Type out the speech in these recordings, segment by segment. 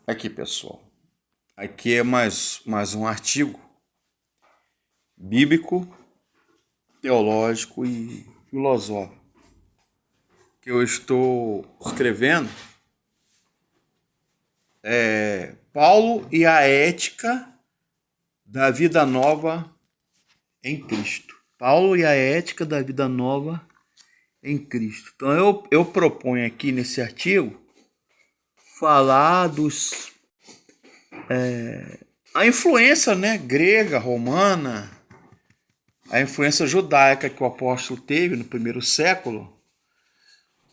Aqui, pessoal. Aqui é mais um artigo bíblico, teológico e filosófico que eu estou escrevendo. Paulo e a ética da vida nova em Cristo. Paulo e a ética da vida nova em Cristo. Então eu proponho aqui nesse artigo falar dos a influência, grega, romana, a influência judaica que o apóstolo teve no primeiro século,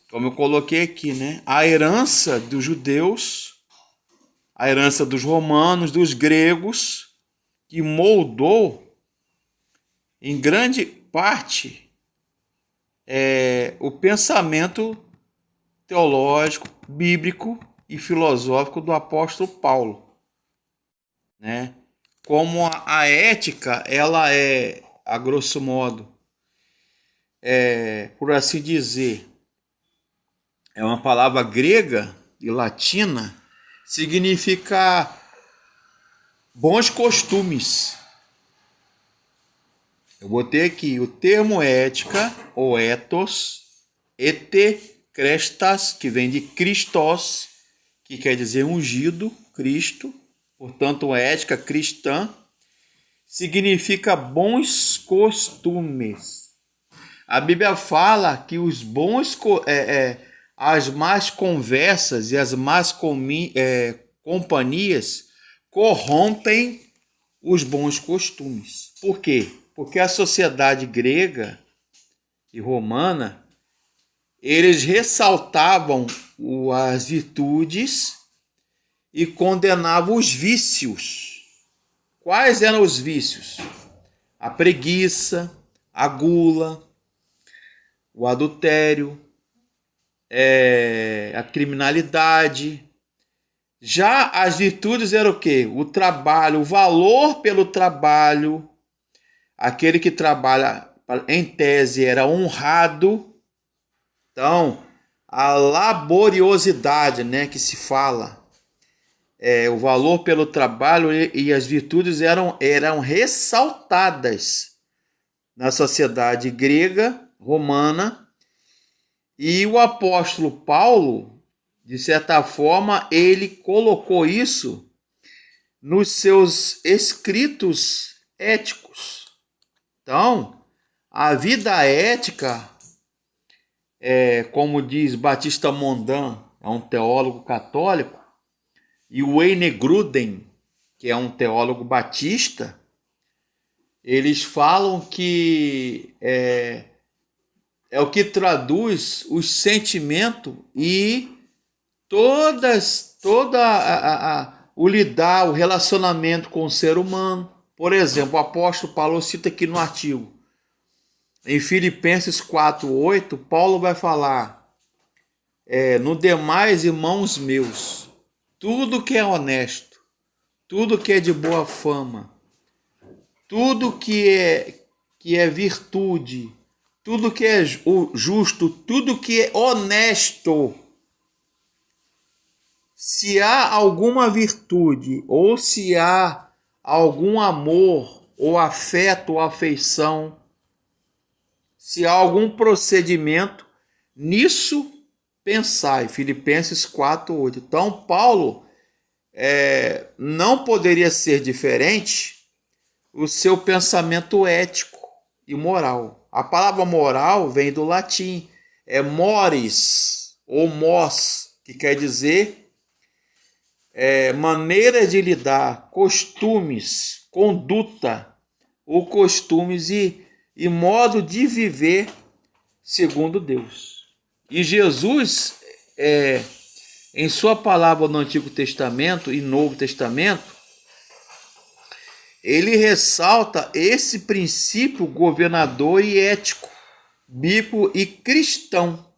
como eu coloquei aqui, a herança dos judeus, a herança dos romanos, dos gregos, que moldou em grande parte o pensamento teológico, bíblico e filosófico do apóstolo Paulo, Como a ética, ela é, a grosso modo, por assim dizer, é uma palavra grega e latina, significa bons costumes. Eu botei aqui o termo ética, ou ethos, krestas, que vem de Christos, que quer dizer ungido, Cristo. Portanto, ética cristã significa bons costumes. A Bíblia fala que os bons, as más conversas e as más companhias corrompem os bons costumes. Por quê? Porque a sociedade grega e romana, eles ressaltavam as virtudes e condenavam os vícios. Quais eram os vícios? A preguiça, a gula, o adultério, a criminalidade. Já as virtudes eram o quê? O trabalho, o valor pelo trabalho. Aquele que trabalha, em tese, era honrado. Então, a laboriosidade, que se fala, o valor pelo trabalho e as virtudes eram ressaltadas na sociedade grega, romana, e o apóstolo Paulo, de certa forma, ele colocou isso nos seus escritos éticos. Então, a vida ética, como diz Batista Mondan, é um teólogo católico, e o Wayne Grudem, que é um teólogo batista, eles falam que é o que traduz os sentimentos e o lidar, o relacionamento com o ser humano. Por exemplo, o apóstolo Paulo cita aqui no artigo, em Filipenses 4:8, Paulo vai falar, no demais, irmãos meus, tudo que é honesto, tudo que é de boa fama, tudo que é virtude, tudo que é justo, tudo que é honesto, se há alguma virtude, ou se há algum amor, ou afeto, ou afeição, se há algum procedimento, nisso pensai. Filipenses 4:8. Então, Paulo não poderia ser diferente o seu pensamento ético e moral. A palavra moral vem do latim, é mores, ou mos, que quer dizer maneira de lidar, costumes, conduta, ou costumes e modo de viver segundo Deus. E Jesus, em sua palavra no Antigo Testamento e Novo Testamento, ele ressalta esse princípio governador e ético, bíblico e cristão,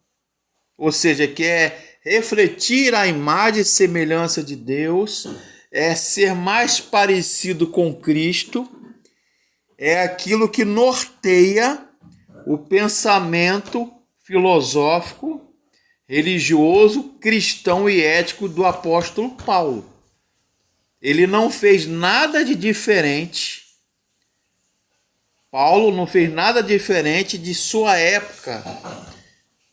ou seja, que é refletir a imagem e semelhança de Deus, é ser mais parecido com Cristo, é aquilo que norteia o pensamento filosófico, religioso, cristão e ético do apóstolo Paulo. ele não fez nada de diferente. Paulo não fez nada diferente de sua época,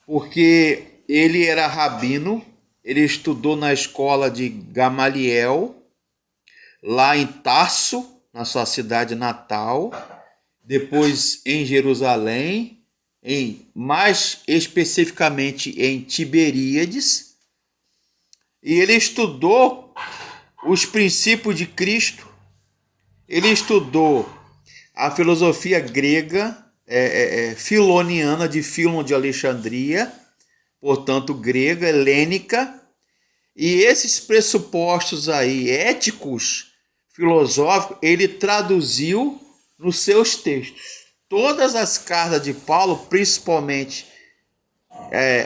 porque ele era rabino, ele estudou na escola de Gamaliel, lá em Tarso, na sua cidade natal, depois em Jerusalém, mais especificamente em Tiberíades, e ele estudou os princípios de Cristo, ele estudou a filosofia grega, filoniana, de Filon de Alexandria, portanto grega, helênica, e esses pressupostos aí éticos, filosóficos, ele traduziu nos seus textos. Todas as cartas de Paulo, principalmente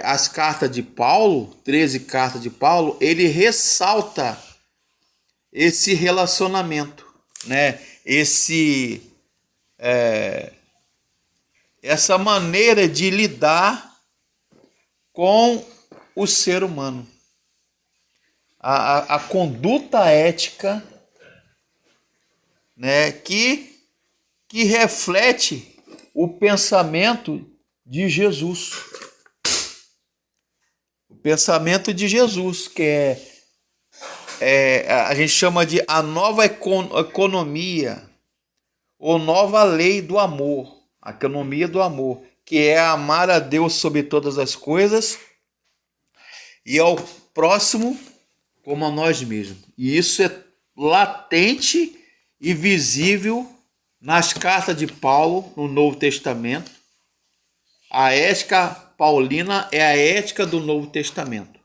as cartas de Paulo, 13 cartas de Paulo, ele ressalta esse relacionamento, né? Essa maneira de lidar com o ser humano. A conduta ética, né, que reflete o pensamento de Jesus. O pensamento de Jesus, que a gente chama de a nova economia, ou nova lei do amor, a economia do amor, que é amar a Deus sobre todas as coisas e ao próximo como a nós mesmos. E isso é latente e visível nas cartas de Paulo no Novo Testamento. A ética paulina é a ética do Novo Testamento.